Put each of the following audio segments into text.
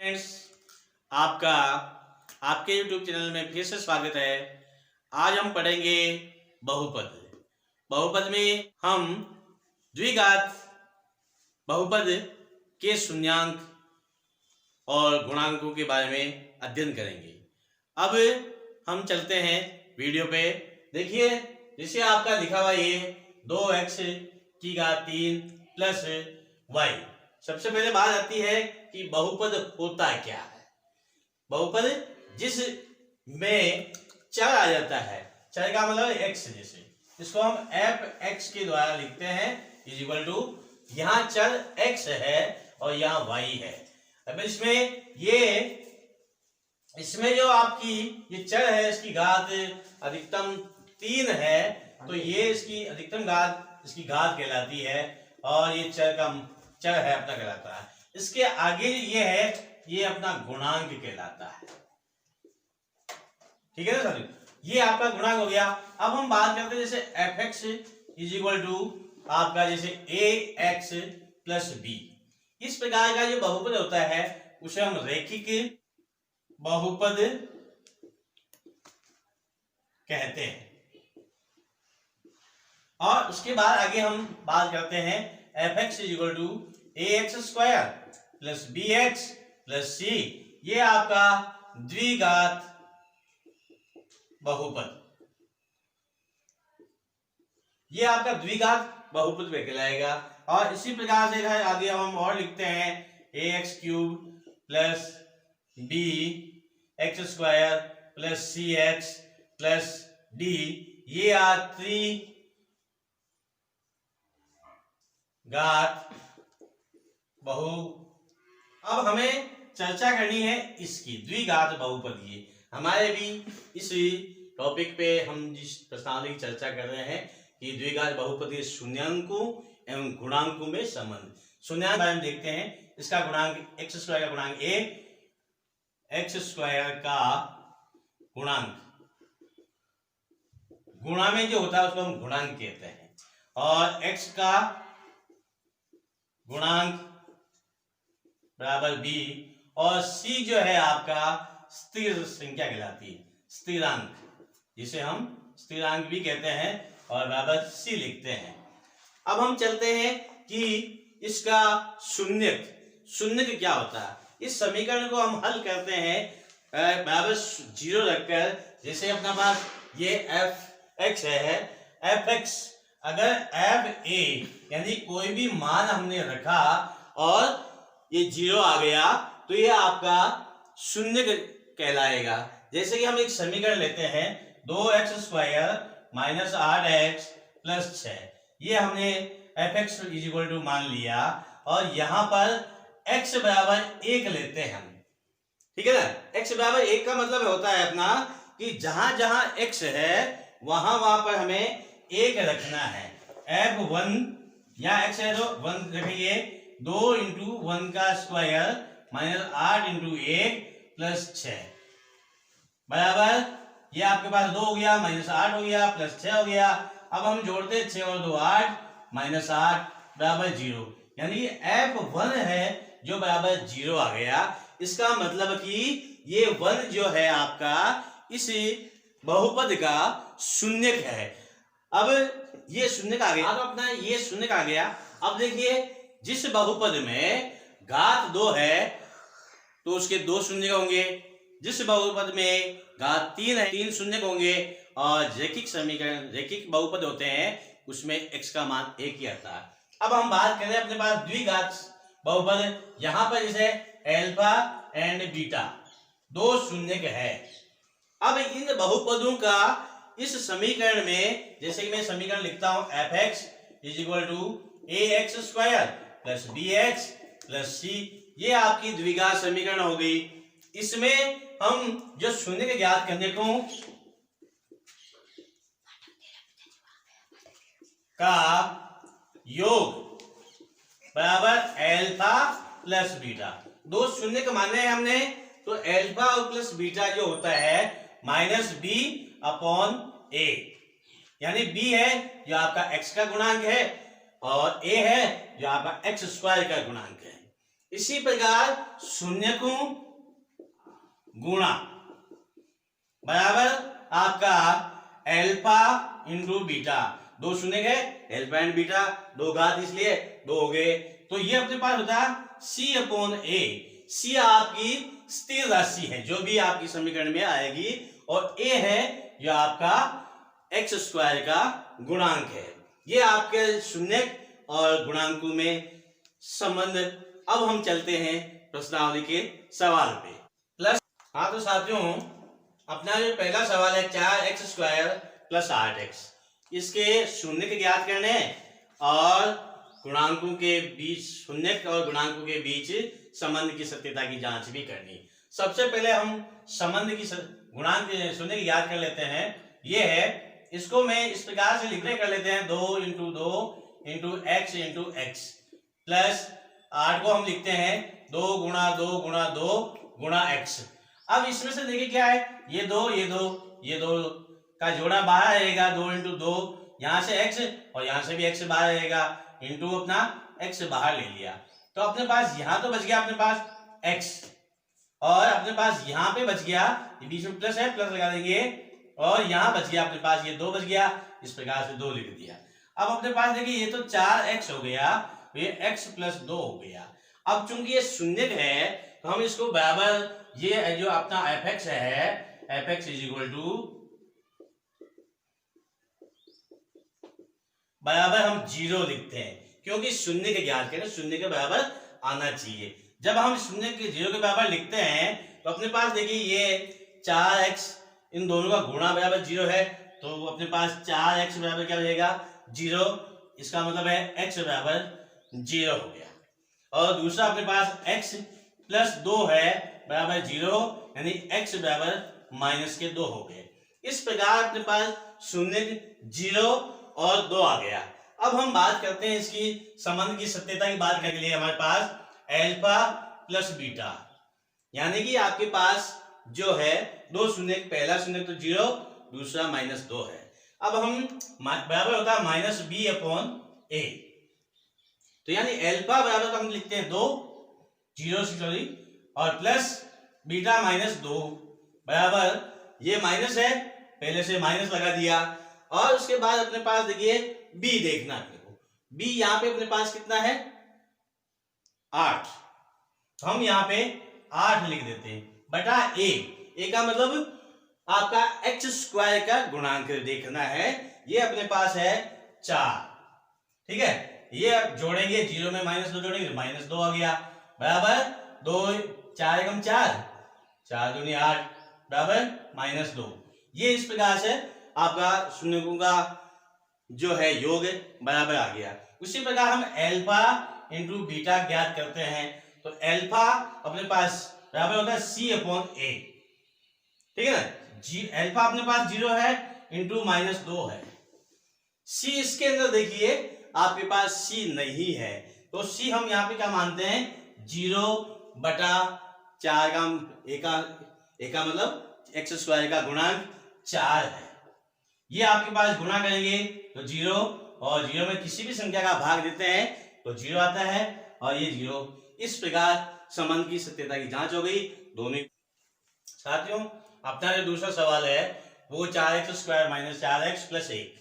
Friends, आपका आपके YouTube channel में फिर से स्वागत है। आज हम पढ़ेंगे बहुपद। बहुपद में हम द्विघात बहुपद के शून्यांक और गुणांकों के बारे में अध्ययन करेंगे। अब हम चलते हैं वीडियो पे। देखिए, जैसे आपका लिखा हुआ ये 2x की घात 3 प्लस y। सबसे पहले बात आती है कि बहुपद होता क्या है। बहुपद जिस में चर आ जाता है, चर का मतलब x, जैसे इसको हम f(x) के द्वारा लिखते हैं इज इक्वल टू, यहाँ चर x है और यहाँ y है। अब इसमें जो आपकी ये चर है, इसकी घात अधिकतम 3 है, तो ये इसकी अधिकतम घात इसकी घात कहलाती है और ये चर है अपना कहलाता है। इसके आगे ये है, ये अपना गुणांक कहलाता है। ठीक है ना सर, ये आपका गुणांक हो गया। अब हम बात करते हैं जैसे f(x) इज इक्वल टू आपका जैसे ax प्लस b। इस प्रकार का जो बहुपद होता है उसे हम रैखिक बहुपद कहते हैं। और उसके बाद आगे हम बात करते हैं f(x) is equal to ax square plus bx plus c। ये आपका द्विघात बहुपद, ये आपका द्विघात बहुपद कहलाएगा। और इसी प्रकार से आगे हम और लिखते हैं ax cube plus bx square plus cx plus d। ये घात बहु। अब हमें चर्चा करनी है इसकी द्विघात बहुपद की। हमारे भी इस टॉपिक पे हम जिस प्रश्नावली की चर्चा कर रहे हैं कि द्विघात बहुपद के शून्यांकों एवं गुणांकों में संबंध। शून्यांक हम देखते हैं, इसका गुणांक x स्क्वायर का गुणांक a, x स्क्वायर का गुणांक गुणा में जो होता है उसको हम गुणांक कहते हैं, और x का गुणांक बराबर b, और c जो है आपका स्थिर संख्या कहलाती है, स्थिरांक, जिसे हम स्थिरांक भी कहते हैं और बराबर c लिखते हैं। अब हम चलते हैं कि इसका शून्यक क्या होता है। इस समीकरण को हम हल करते हैं बराबर 0 रखकर। जैसे अपना पास ये f(x) है, f(x) अगर f(a) यानी कोई भी मान हमने रखा और ये 0 आ गया तो ये आपका शून्य कहलाएगा। जैसे कि हम एक समीकरण लेते हैं 2x square minus 8x plus 6। ये हमने f(x) इज इक्वल टू मान लिया और यहाँ पर x बराबर 1 लेते हैं हम। ठीक है ना, x बराबर 1 का मतलब होता है अपना कि जहां जहां x है वहां पर हमें 1 रखना है। f(1) या x है तो 1 रखिए, 2 इंटू 1 का स्क्वायर माइनस 8 इंटू 1 प्लस 6 बराबर, ये आपके पास 2 हो गया, माइनस 8 हो गया, प्लस 6 हो गया। अब हम जोड़ते हैं 6 और 2 8, माइनस 8 बराबर 0, यानी f(1) है जो बराबर 0 आ गया। इसका मतलब कि ये 1 जो है आपका इस बहुपद का शून्यक है। अब ये शून्यक आ गया, अब अपना ये शून्यक आ गया। अब देखिए, जिस बहुपद में घात 2 है तो उसके 2 शून्यक होंगे, जिस बहुपद में घात 3 है 3 शून्यक होंगे, और रैखिक बहुपद होते हैं उसमें x का मान 1 ही आता है। अब हम बात करें अपने पास द्विघात बहुपद, यहाँ पर जैसे अल्फा एंड बीटा 2 शून्यक है। अब इन बहुपदों का इस समीकरण में, जैसे कि मैं समीकरण लिखता हूं f(x) is equal to ax square plus bx plus c। ये आपकी द्विघात समीकरण हो गई। इसमें हम जो शून्य के ज्ञात करने को का योग बराबर अल्फा प्लस बीटा, 2 शून्य का मानना है हमने, तो अल्फा और प्लस बीटा जो होता है माइनस b अपॉन a, यानी b है जो आपका x का गुणांक है और a है जो आपका x स्क्वायर का गुणांक है। इसी प्रकार शून्य को गुणा बराबर आपका अल्फा इंटू बीटा, दो शून्य गए अल्फा एंड बीटा, दो घात इसलिए दो हो गए, तो ये अपने पास होता है c अपॉन ए। c आपकी स्थिर राशि है जो भी आपकी समीकरण में आएगी, और a है जो आपका एक्स स्क्वायर का गुणांक है। ये आपके शून्य और गुणांकों में संबंध। अब हम चलते हैं प्रश्नावली के सवाल पे। प्लस हाँ तो साथियों, अपना जो पहला सवाल है 4x स्क्वायर प्लस 8x, इसके शून्य के ज्ञात करने हैं और गुणांकों के बीच, शून्य और गुणांकों के बीच संबंध की सत्यता की जांच भी करनी। सबसे पहले हम संबंध की गुणांक शून्य की ज्ञात कर लेते हैं। ये है, इसको मैं इस प्रकार से लिखने कर लेते हैं 2 into 2 into x into x, plus 8 को हम लिखते हैं 2 गुणा 2 गुणा 2 गुणा एक्स। अब इसमें से देखिए क्या है, ये दो का जोड़ा बाहर रहेगा, 2 इंटू 2, यहां से x और यहां से भी x बाहर रहेगा, इंटू अपना x बाहर ले लिया, तो अपने पास यहां तो बच गया अपने पास x, और अपने पास यहां पे बच गया, ये बीच में प्लस है, प्लस लगा देंगे, और यहां बच गया अपने पास ये 2 बच गया, इस प्रकार से 2 लिख दिया। अब अपने पास देखिए ये तो 4x हो गया, ये x प्लस 2 हो गया। अब चूंकि ये शून्य है तो हम इसको बराबर, ये जो अपना fx है, fx इज इक्वल टू बराबर हम 0 लिखते हैं, क्योंकि शून्य के ज्ञात करें, शून्य के बराबर आना चाहिए। जब हम शून्य के 0 के बराबर लिखते हैं तो अपने पास देखिए ये 4x, इन दोनों का गुणा बराबर 0 है, तो अपने पास 4x बराबर क्या रहेगा 0, इसका मतलब है x बराबर 0 हो गया। और दूसरा अपने पास x प्लस 2 है बराबर 0, यानी x बराबर माइनस के 2 हो गए। इस प्रकार अपने पास शून्य 0 और 2 आ गया। अब हम बात करते हैं इसकी संबंध की सत्यता की बात करने के लिए हमारे पास अल्फा प्लस बीटा, यानी कि आपके पास जो है 2 शून्य, पहला शून्य तो 0, दूसरा -2 है। अब हम बराबर होता है माइनस बी अपॉन ए, तो यानी अल्फा बराबर तो हम लिखते हैं 2 0 सॉरी, और प्लस बीटा -2 बराबर, ये माइनस है, पहले से माइनस लगा दिया, और उसके बाद अपने पास देखिए b देखना है, b यहां पे अपने पास कितना है 8, तो हम यहां पे 8 लिख देते हैं बटा a का मतलब आपका एक्स स्क्वायर का गुणांक देखना है, ये अपने पास है 4, ठीक है, ये जोड़ेंगे 0 में -2 जोड़ेंगे -2 आ गया, बराबर 2 4 एकम 4 4 दूनी 8 बराबर -2। ये इस प्रकार से आपका शून्यों का जो है योग बराबर आ गया। उसी प्रकार हम अल्फा इंटू बीटा ज्ञात करते हैं, तो अल्फा अपने पास बराबर होता है c अपॉन ए, ठीक है ना, अल्फा अपने पास 0 है इंटू -2 है, c इसके अंदर देखिए आपके पास c नहीं है, तो c हम यहाँ पे क्या मानते हैं 0 बटा 4 का ए का मतलब एक्स स्क्वायर का गुणांक 4 है। ये आपके पास गुणा करेंगे तो 0, और 0 में किसी भी संख्या का भाग देते हैं तो 0 आता है, और ये 0। इस प्रकार संबंध की सत्यता की जांच हो गई दोनों। साथियों, अपना जो दूसरा सवाल है वो 4x square minus 4x plus 1,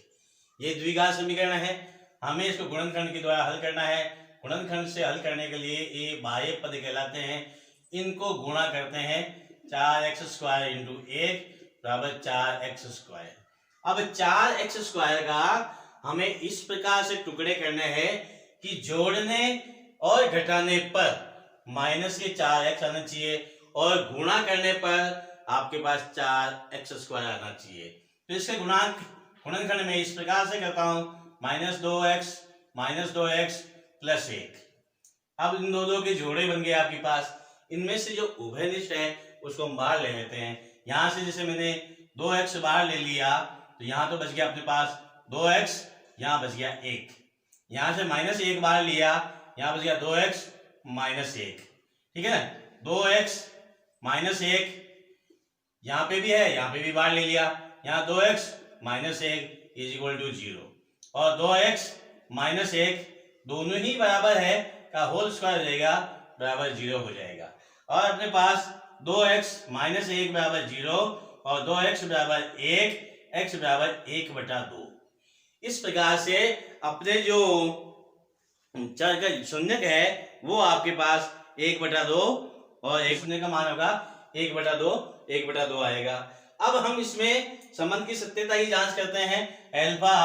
ये द्विघात समीकरण है, हमें इसको गुणनखंड के द्वारा हल करना है। गुणनखंड से हल करने के लिए ये बाह्य पद कहलाते हैं, इनको गुणा करते हैं 4x स्क्वायर इंटू 1 बराबर 4x स्क्वायर। अब 4x स्क्वायर का हमें इस प्रकार से टुकड़े करने हैं कि जोड़ने और घटाने पर माइनस के 4x आना चाहिए, और गुणा करने पर आपके पास 4x स्क्वायर आना चाहिए। तो इसके गुणनखंड में इस प्रकार से करता हूं -2x प्लस 1। अब इन दोनों के जोड़े बन गए आपके पास, इनमें से जो उभयनिष्ठ है उसको हम बाहर ले लेते हैं। यहां से जैसे मैंने 2x बाहर ले लिया तो यहां तो बच गया अपने पास 2x, यहां बच गया 1, यहां से -1 बाहर लिया, यहां बच गया 2x -1, ठीक है ना, 2x -1 यहां पे भी है, यहां पे भी बाहर ले लिया, यहां 2x -1 इज इक्वल टू 0, और 2x -1 दोनों ही बराबर है का होल स्क्वायर रहेगा बराबर 0 हो जाएगा। और अपने पास 2x माइनस 1 बराबर 0 और 2x बराबर 1, x बराबर 1/2। इस प्रकार से अपने जो चर का शून्यक है वो आपके पास 1/2 और एक शून्य का मान होगा 1/2 आएगा। अब हम इसमें संबंध की सत्यता की जांच करते हैं। अल्फा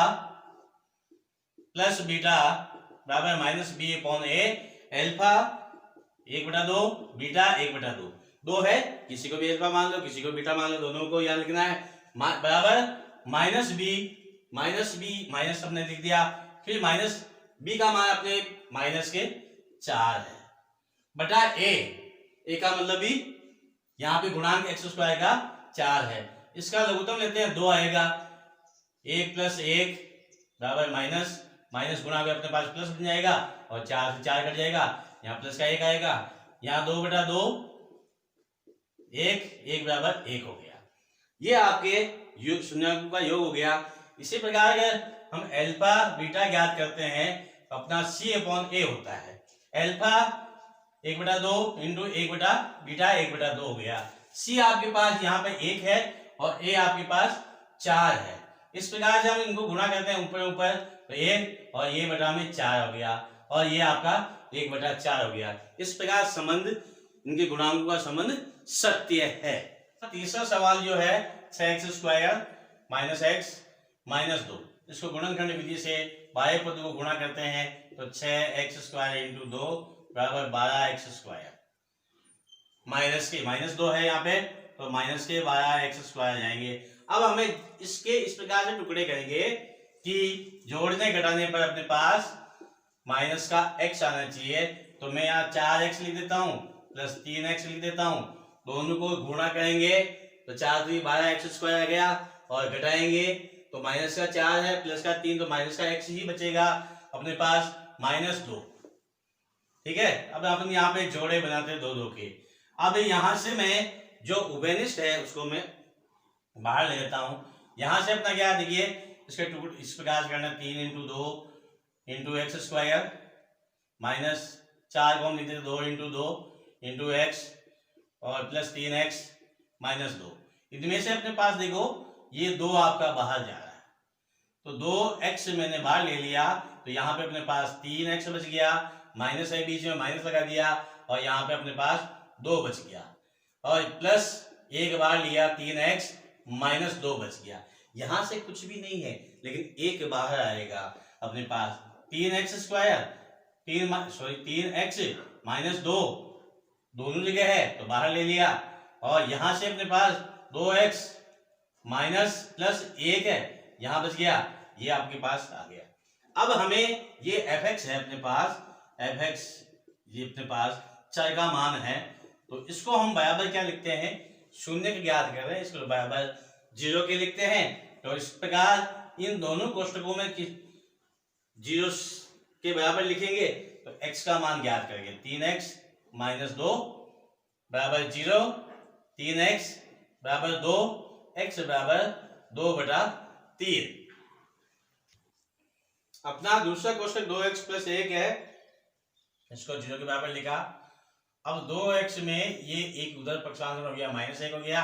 प्लस बीटा बराबर minus B upon A. Alpha 1/2, beta 1/2, 2 है, किसी को भी अल्फा मान लो, किसी को बीटा मान लो, दोनों को यहाँ लिखना है। बराबर माइनस बी माइनस हमने लिख दिया, फिर माइनस बी का मान अपने माइनस के 4 है बटा ए का मतलब भी यहाँ पे गुणांक x² का 4 है। इसका लघुत्तम लेते हैं 2 आएगा, 1 + 1 बराबर माइनस गुणा में अपने पास प्लस बन जाएगा और 4 से 4 कट जाएगा, यहाँ प्लस का 1 आएगा, यहाँ 2/2 1 बराबर 1 हो गया। ये आपके शून्यकों का योग हो गया। इसी प्रकार अगर हम अल्फा बीटा ज्ञात करते हैं तो अपना c अपॉन a होता है। अल्फा 1/2 इंटू 1/बीटा 1/2 हो गया। c आपके पास यहाँ पे 1 है और a आपके पास 4 है। इस प्रकार से हम इनको गुणा करते हैं ऊपर तो 1 और ये बटा में 4 हो गया और ये आपका 1/4 हो गया। इस प्रकार संबंध, इनके गुणांकों का संबंध सत्य है। तीसरा सवाल जो है 6x² माइनस x माइनस 2, इसको गुणनखंड विधि से बाह्य पद को गुणा करते हैं तो 6x² इंटू 2 बराबर 12x²। माइनस 2 है यहाँ पे तो माइनस के 12x² आ जाएंगे। अब हमें इसके इस प्रकार से टुकड़े करेंगे कि जोड़ने घटाने पर अपने पास माइनस का x आना चाहिए। तो मैं यहाँ 4x लिख देता हूँ प्लस 3x लिख देता हूँ, दोनों को गुणा करेंगे तो 4 × 3 12x² आ गया और घटाएंगे तो माइनस का 4 है प्लस का 3 तो माइनस का x ही बचेगा अपने पास -2। ठीक है, अब अपन यहाँ पे जोड़े बनाते हैं 2 के। अब यहाँ से मैं जो उभयनिष्ठ है उसको मैं बाहर ले लेता हूँ। यहाँ से अपना क्या देखिए, इसके टुकड़े इस प्रकार से करना 3 × 2 इंटू x² माइनस 4 को हम लिखते 2 × 2 इंटू x और प्लस 3x माइनस 2। इनमें से अपने पास देखो ये 2 आपका बाहर जा रहा है तो 2x मैंने बाहर ले लिया तो यहाँ पे अपने पास 3x बच गया, माइनस है बीच में माइनस लगा दिया और यहाँ पे अपने पास 2 बच गया और प्लस 1 बाहर लिया 3x माइनस 2 बच गया। यहाँ से कुछ भी नहीं है लेकिन 1 बाहर आएगा अपने पास 3x² 3x माइनस 2 दोनों जगह है तो बाहर ले लिया और यहाँ से अपने पास 2x माइनस प्लस 1 है यहाँ बच गया, ये आपके पास आ गया। अब हमें ये fx है अपने पास, fx ये अपने पास चर का मान है तो इसको हम बराबर क्या लिखते हैं, शून्य के ज्ञात कर रहे हैं, इसको बराबर 0 के लिखते हैं। तो इस प्रकार इन दोनों कोष्टकों में 0 के बराबर लिखेंगे तो x का मान ज्ञात करेंगे 3x माइनस 2 बराबर 0, 3x बराबर 2, x बराबर 2/3। अपना दूसरा कोष्टक 2x प्लस 1 है, इसको 0 के बराबर लिखा। अब 2x में ये एक उधर पक्षांतर हो गया -1 हो गया,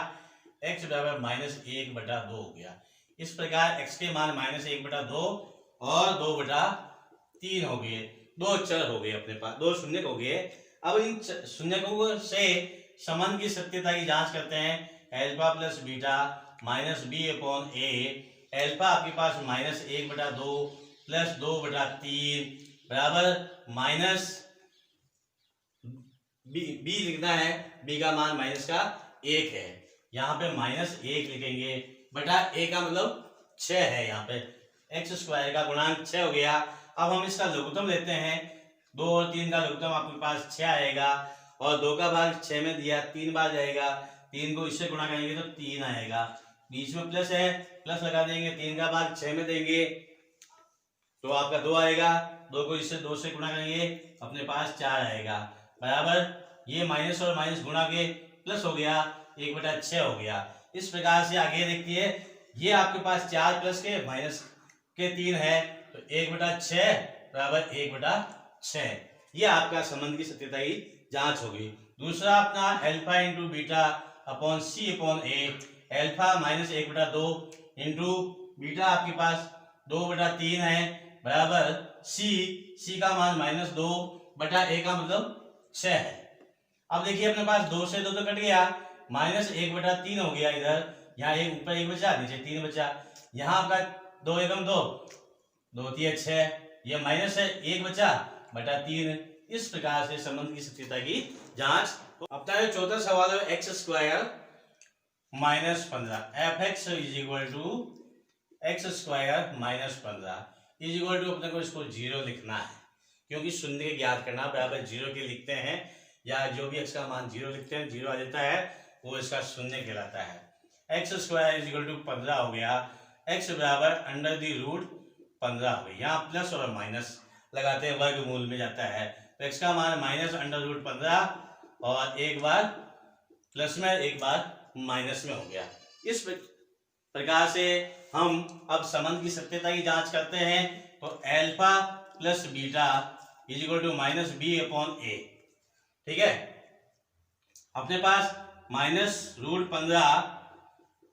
x बराबर -1/2 हो गया। इस प्रकार x के मान -1/2 और 2/3 हो गए, 2 चर हो गए अपने पास, 2 शून्यक हो गए। अब इन शून्यकों से संबंध की सत्यता की जांच करते हैं। Alpha plus beta minus B upon A. Alpha आपके पास -1/2 प्लस 2/3 बराबर माइनस बी लिखना है, बी का मान माइनस का 1 है, यहाँ पे -1 लिखेंगे बटा ए का मतलब 6 है, यहाँ पे x² का गुणांक 6 हो गया। अब हम इसका लघुत्तम लेते हैं, 2 और 3 का लघुत्तम आपके पास 6 आएगा और 2 का भाग 6 में दिया 3 बार जाएगा, 3 को इससे गुणा करेंगे तो 3 आएगा, बीच में प्लस है प्लस लगा देंगे, 3 का भाग 6 में देंगे तो आपका 2 आएगा, 2 को इससे 2 से गुणा करेंगे अपने पास 4 आएगा बराबर ये माइनस और माइनस गुणा के प्लस हो गया 1/6 हो गया। इस प्रकार से आगे देखिए ये आपके पास 4 प्लस के माइनस के 3 है तो 1/6 बराबर 1/6। ये आपका संबंध की सत्यता की जांच होगी। दूसरा अपना alpha into beta upon C upon A, alpha minus 1/2 into beta आपके पास 2/3 है बराबर सी का मान -2/a का मतलब 6 है। अब देखिए अपने पास 2 से 2 तो कट गया, -1/3 हो गया इधर, यहाँ एक ऊपर 1 बचा, नीचे 3 बचा, यहाँ आपका 2 एकम 2, 2 3 6, ये माइनस है, 1 बचा बटा 3। इस प्रकार से संबंध की सत्यता की जांच। अपना जो चौथा सवाल है x square -15 f x is equal to x square -15 is equal to अपने को इसको 0 लिखना है, क्योंकि शून्य के ज्ञात करना बराबर 0 के लिखते हैं, या जो भी एक्स का मान 0 लिखते हैं 0 आ जाता है, वो इसका शून्य कहलाता है। X square is equal to 15 हो गया, एक्स बराबर √15 हो गई, यहाँ प्लस और माइनस लगाते हैं, वर्गमूल में जाता है, तो एक्स का मान -√15 और एक बार प्लस में एक बार माइनस में हो गया। इस प्रकार से हम अब संबंध की सत्यता की जांच करते हैं, तो alpha plus beta is equal to -b/a, ठीक है। अपने पास -√15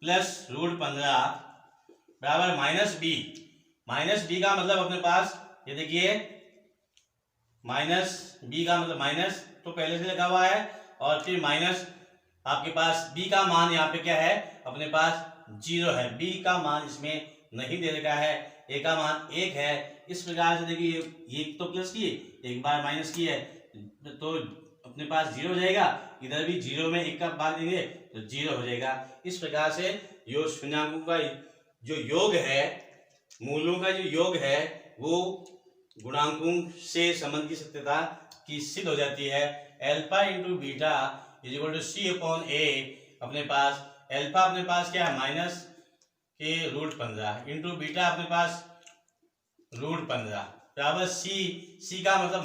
प्लस √15 बराबर -b का मतलब अपने पास ये देखिए -b का मतलब माइनस तो पहले से लगा हुआ है, और फिर माइनस आपके पास b का मान यहाँ पे क्या है अपने पास 0 है, b का मान इसमें नहीं दे रखा है, a का मान 1 है। इस प्रकार से देखिए एक तो प्लस किए एक बार माइनस किए तो अपने पास 0 हो जाएगा, इधर भी 0 में 1 का बार देंगे तो 0 हो जाएगा। इस प्रकार से जो शून्याङ्कों का जो योग है, मूलों का जो योग है, वो गुणांकों से संबंध की सत्यता की सिद्ध हो जाती है। Alpha into beta is equal to c/a, अपने पास अल्फा अपने पास क्या है -√15 इंटू बीटा अपने पास √15 बराबर c का मतलब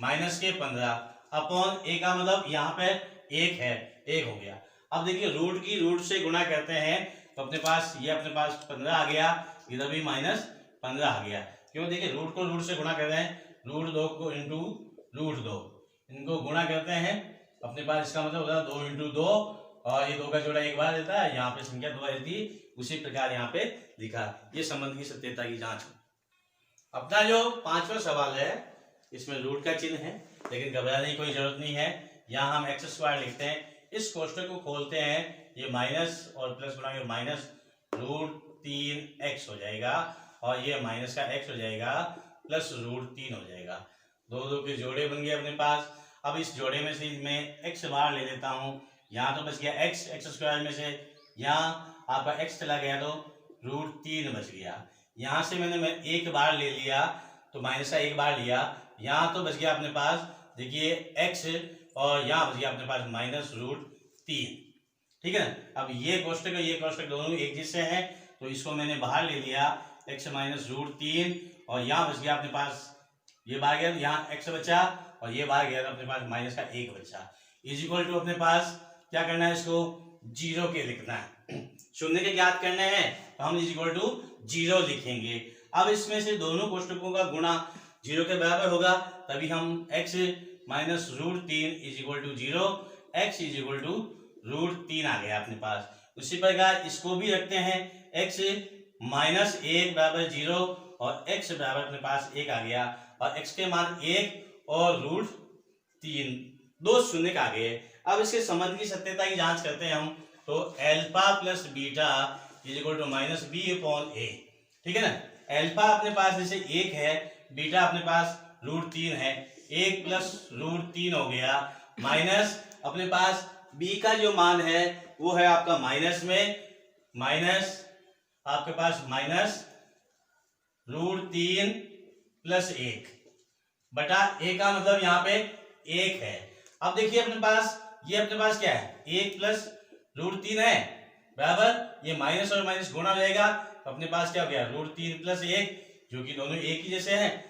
-15 अपॉन a का मतलब यहाँ पे 1 है, 1 हो गया। अब देखिए रूट की रूट से गुणा करते हैं तो अपने पास ये अपने पास 15 आ गया, इधर भी -15 आ गया। क्यों? देखिए रूट को रूट से गुणा करते हैं, √2 को इंटू √2 इनको गुणा करते हैं, अपने पास इसका मतलब होता है 2 इंटू 2, और ये 2 का जोड़ा एक बार देता है, यहाँ पे संख्या 2 आ जाती है, उसी प्रकार यहाँ पे लिखा। ये संबंध की सत्यता की जांच। अपना जो 5वां सवाल है इसमें रूट का चिन्ह है, लेकिन घबराने की कोई जरूरत नहीं है। यहाँ हम एक्स स्क्वायर लिखते हैं, इस कोष्ठक को खोलते हैं, ये माइनस और प्लस बना के -√3x हो जाएगा, और ये माइनस का x हो जाएगा प्लस √3 हो जाएगा। 2 के जोड़े बन गए अपने पास। अब इस जोड़े में से मैं x बाहर ले लेता हूँ, यहाँ तो बच गया एक्स स्क्वायर में से यहाँ आपका x चला गया तो √3 बच गया। यहाँ से मैं 1 बार ले लिया तो माइनस का 1 बार लिया, यहाँ तो बच गया अपने पास देखिए x, और यहाँ बच गया अपने पास -√3, ठीक है ना। अब ये कोष्ठक दोनों एक जैसे हैं, तो इसको मैंने बाहर ले लिया x -√3, और यहाँ बच गया अपने पास ये बाहर गया, यहाँ x बचा और ये बाहर गया तो अपने पास माइनस का 1 बचा। इज इक्वल टू अपने पास क्या करना है, इसको 0 के लिखना है, शून्य के ज्ञात करने हैं तो हम इज इक्वल टू 0 लिखेंगे। अब इसमें से दोनों कोष्ठकों का गुणा 0 के बराबर होगा, तभी हम x -√3 is equal to 0, x is equal to √3 आ गया अपने पास। उसी प्रकार इसको भी रखते हैं, x -1 बराबर 0 और x बराबर अपने पास 1 आ गया, और x के मान 1 और √3 दो शून्य आ गए। अब इसके संबंध की सत्यता की जांच करते हैं हम, तो alpha plus beta is equal to -b/a, ठीक है ना। अल्फा अपने पास जैसे 1 है, बीटा अपने पास √3 है, 1 प्लस √3 हो गया, माइनस अपने पास b का जो मान है वो है आपका माइनस में, माइनस आपके पास -√3 प्लस 1 बटा a का मतलब यहाँ पे 1 है। अब देखिए अपने पास ये अपने पास क्या है, 1 प्लस √3 है बराबर, ये माइनस और माइनस गुणा हो जाएगा, तो अपने पास क्या हो गया √3 प्लस 1, जो कि दोनों एक ही जैसे हैं,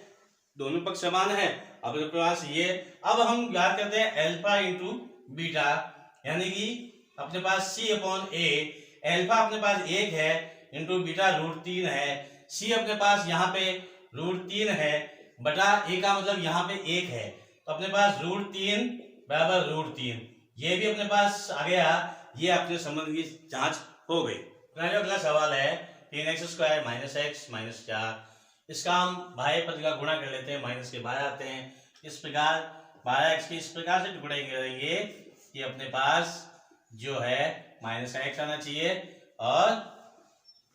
दोनों पक्ष समान है। अब अपने पास ये, अब हम याद करते हैं अल्फा इंटू बीटा, यानी कि अपने पास c/a, अल्फा अपने पास 1 है इंटू बीटा √3 है, c अपने पास यहाँ पे √3 है बटा a का मतलब यहाँ पे 1 है, तो अपने पास √3 बराबर √3, ये भी अपने पास आ गया। ये अपने संबंध की जांच हो गई। जो अगला सवाल है 3x² - x - 4, इसका हम बाह्य पद का गुणा कर लेते हैं, माइनस के बाहर आते हैं। इस प्रकार 12x के इस प्रकार से टुकड़े करेंगे कि अपने पास जो है माइनस का x आना चाहिए और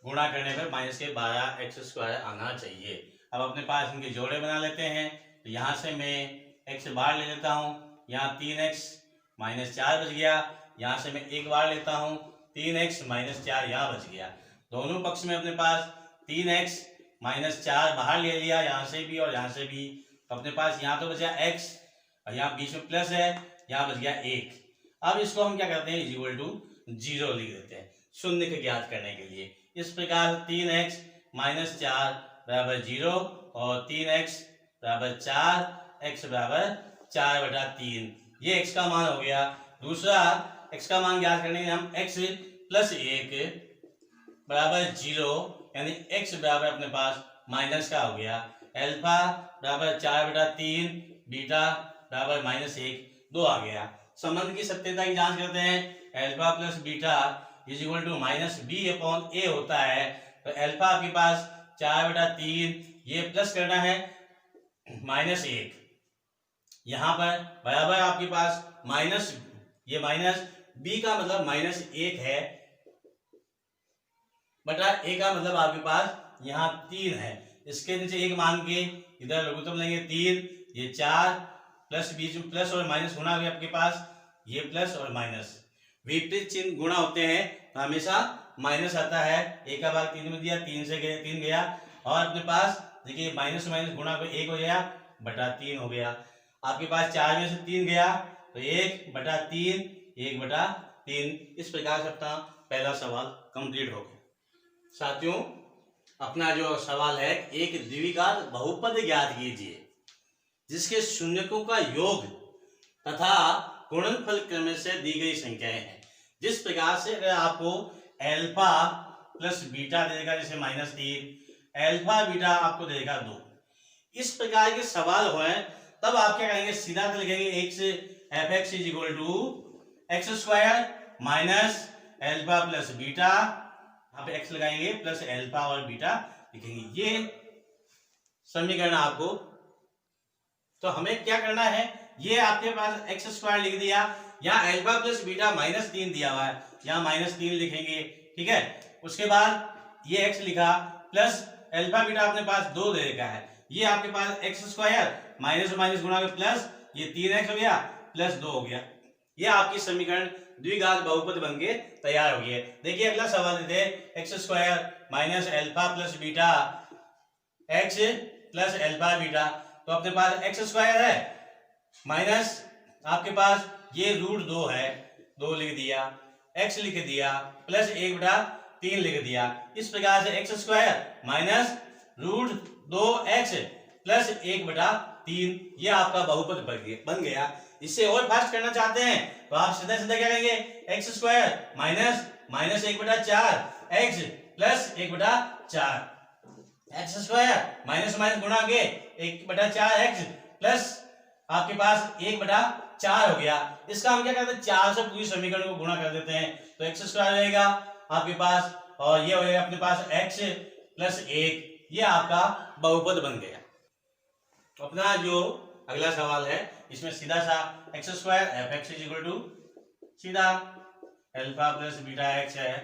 गुणा करने पर माइनस के 12x² आना चाहिए। अब अपने पास इनके जोड़े बना लेते हैं। तो यहाँ से मैं x बाहर ले लेता हूँ, यहाँ 3x - 4 बच गया। यहाँ से मैं 1 बार लेता हूँ, 3x - 4 यहाँ बच गया। दोनों पक्ष में अपने पास 3x - 4 बाहर ले लिया, यहाँ से भी और यहाँ से भी। अपने पास यहाँ तो बचा x और यहाँ बीच में प्लस है, यहाँ बच गया 1। अब इसको हम क्या करते हैं, इक्वल टू 0 लिख देते हैं शून्य को ज्ञात करने के लिए। इस प्रकार 3x - 4 बराबर 0 और 3x बराबर 4, x बराबर 4/3, ये x का मान हो गया। दूसरा x का मान ज्ञात करने के लिए हम x + 1 बराबर 0, यानी x बराबर अपने पास माइनस का हो गया। अल्फा बराबर 4/3, बीटा बराबर -1, 2 आ गया। संबंध की सत्यता की जांच करते हैं। Alpha + beta is equal to -b/a होता है। तो अल्फा आपके पास 4/3, ये प्लस करना है -1, यहाँ पर बराबर आपके पास माइनस, ये माइनस b का मतलब -1 है बटा a का मतलब आपके पास यहाँ 3 है। इसके नीचे 1 मान के इधर लघुत्तम लेंगे 3, ये 4 प्लस बीच में प्लस और माइनस गुणा भी आपके पास, ये प्लस और माइनस विपरीत चिन्ह गुणा होते हैं तो हमेशा माइनस आता है। a का भाग 3 में दिया, 3 से 3 गया और अपने पास देखिए माइनस माइनस गुणा को 1 हो गया बटा 3 हो गया। आपके पास 4 में से 3 गया तो 1/3, 1/3। इस प्रकार से अपना पहला सवाल कंप्लीट हो गया। साथियों, अपना जो सवाल है, एक द्विघात बहुपद ज्ञात कीजिए जिसके शून्यकों का योग तथा गुणनफल क्रम से दी गई संख्याएं हैं। जिस प्रकार से अगर आपको अल्फा प्लस बीटा देगा, जैसे -3, अल्फा बीटा आपको देगा 2, इस प्रकार के सवाल हुए तब आप क्या करेंगे, सीधा लिखेंगे f(x) = x² minus alpha plus beta, यहाँ पे x लगाएंगे प्लस अल्फा और बीटा लिखेंगे। ये समीकरण आपको, तो हमें क्या करना है, ये आपके पास x² लिख दिया, यहाँ अल्फा प्लस बीटा -3 दिया हुआ है, यहाँ -3 लिखेंगे, ठीक है। उसके बाद ये x लिखा प्लस अल्फा बीटा अपने पास 2 दे रखा है, ये आपके पास x² माइनस माइनस गुणा के प्लस, ये 3x हो गया प्लस 2 हो गया। ये आपकी समीकरण द्विघात बहुपद बन के तैयार हो गई। देखिए अगला सवाल देते हैं, x² minus alpha plus beta x plus alpha beta. तो अपने पास x² है माइनस आपके पास ये √2 है, 2 लिख दिया, x लिख दिया प्लस 1/3 लिख दिया। इस प्रकार से x² माइनस √2x प्लस 1/3, ये आपका बहुपद बन गया। इससे और फास्ट करना चाहते हैं तो आप सीधा सीधा क्या करेंगे, x² minus -1/4 x plus 1/4, x² minus minus गुणा के 1/4 x प्लस आपके पास 1/4 हो गया। इसका हम क्या करते हैं, 4 से पूरी समीकरण को गुणा कर देते हैं तो x² रहेगा आपके पास और ये हो जाएगा अपने पास x प्लस 1, ये आपका बहुपद बन गया। तो अपना जो अगला सवाल है इसमें सीधा सा x² f(x) = सीधा अल्फा प्लस बीटा x है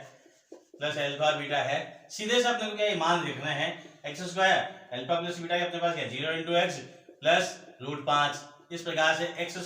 प्लस अल्फा बीटा है, सीधे से अपने को क्या मान लिखना है, x² अल्फा प्लस बीटा अपने पास क्या 0 × x प्लस √5। इस प्रकार से x²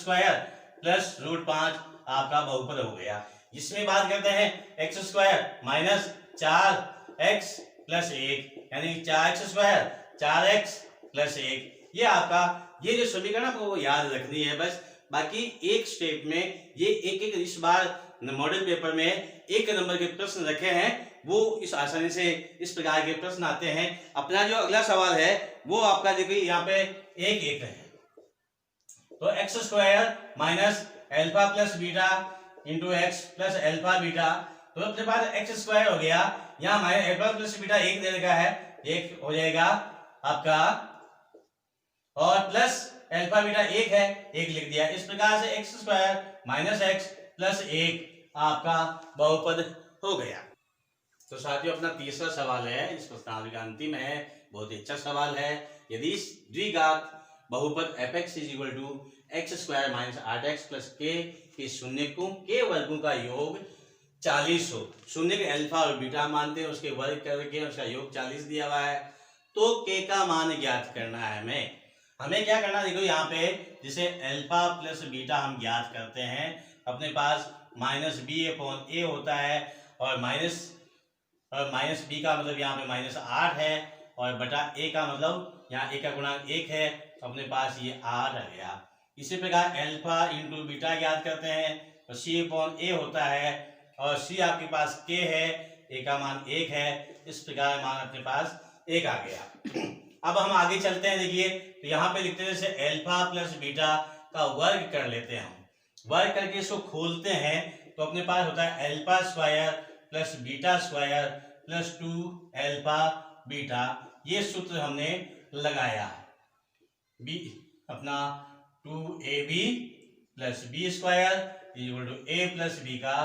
प्लस √5 आपका बहुपद हो गया। इसमें बात करते हैं x² माइनस 4x प्लस 1, यानी 4x² 4x प्लस 1, ये आपका, ये जो समीकरण आपको याद रखनी है बस। बाकी एक स्टेप में ये एक इस बार मॉडल पेपर में 1 नंबर के प्रश्न रखे हैं, वो इस आसानी से इस प्रकार के प्रश्न आते हैं। अपना जो अगला सवाल है वो आपका देखिए यहाँ पे 1 है, तो x² minus alpha plus beta into x plus alpha beta, तो अपने पास x² हो गया, यहाँ अल्फा प्लस बीटा 1 दे रखा है, 1 हो जाएगा आपका, और प्लस अल्फा बीटा 1 है, 1 लिख दिया। इस प्रकार से x square minus x plus 1 आपका बहुपद हो गया। तो साथियों अपना तीसरा सवाल है, इस प्रश्नावली का अंतिम है, बहुत ही अच्छा सवाल है। यदि द्विघात बहुपद fx is equal to x square minus 8x plus के के शून्यकों के वर्गों का योग 40 हो, शून्य के अल्फा और बीटा मानते हैं, उसके वर्ग करके उसका योग 40 दिया हुआ है, तो के का मान ज्ञात करना है। हमें क्या करना है, देखो यहाँ पे जिसे अल्फा प्लस बीटा हम ज्ञात करते हैं, अपने पास माइनस बी अपॉन ए होता है, और माइनस बी का मतलब यहाँ पे माइनस 8 है, और बटा ए का मतलब यहाँ ए का गुणांक 1 है, अपने पास ये 8 आ गया। इसी प्रकार अल्फा इंटू बीटा ज्ञात करते हैं, तो सी अपॉन ए होता है, और सी आपके पास के है, ए का मान 1 है, इस प्रकार मान अपने पास 1 आ गया। अब हम आगे चलते हैं, देखिए तो यहाँ पे लिखते हैं जैसे अल्फा प्लस बीटा का वर्ग कर लेते हैं, हम वर्ग करके इसको खोलते हैं, तो अपने पास होता है alpha square plus beta square plus 2 alpha beta, ये सूत्र हमने लगाया है। बी अपना 2ab plus b square equal to a plus b का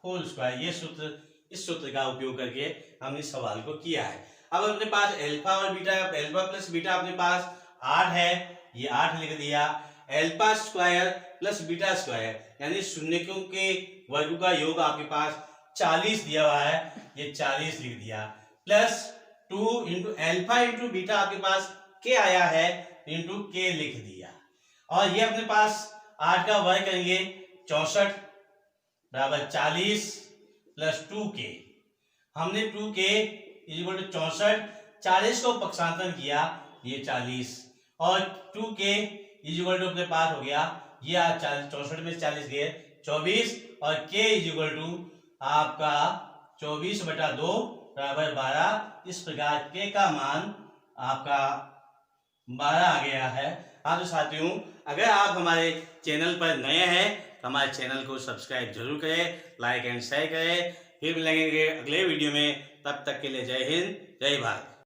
होल स्क्वायर, ये सूत्र, इस सूत्र का उपयोग करके हमने इस सवाल को किया है। अब अपने पास अल्फा और बीटा, अल्फा प्लस बीटा अपने पास 8 है, ये 8 लिख दिया। Alpha square plus beta square यानी शून्यकों के वर्ग का योग आपके पास 40 दिया हुआ है, ये 40 लिख दिया, plus 2 into alpha into beta आपके पास के आया है, इंटू के लिख दिया, और ये अपने पास 8 का वर्ग करेंगे 64 बराबर 40 प्लस 2k, हमने 2k इक्वल टू 64, 40 को पक्षांतर किया, ये 40, और 2k इक्वल टू अपने पास हो गया, ये 64 में 40 गए 24, और k इक्वल टू आपका 24 बटा 2 बराबर 12, इस प्रकार k का मान आपका 12 आ गया है। हाँ तो साथियों, अगर आप हमारे चैनल पर नए हैं तो हमारे चैनल को सब्सक्राइब जरूर करें, लाइक एंड शेयर करें। फिर मिलेंगे अगले वीडियो में, तब तक के लिए जय हिंद, जय भारत।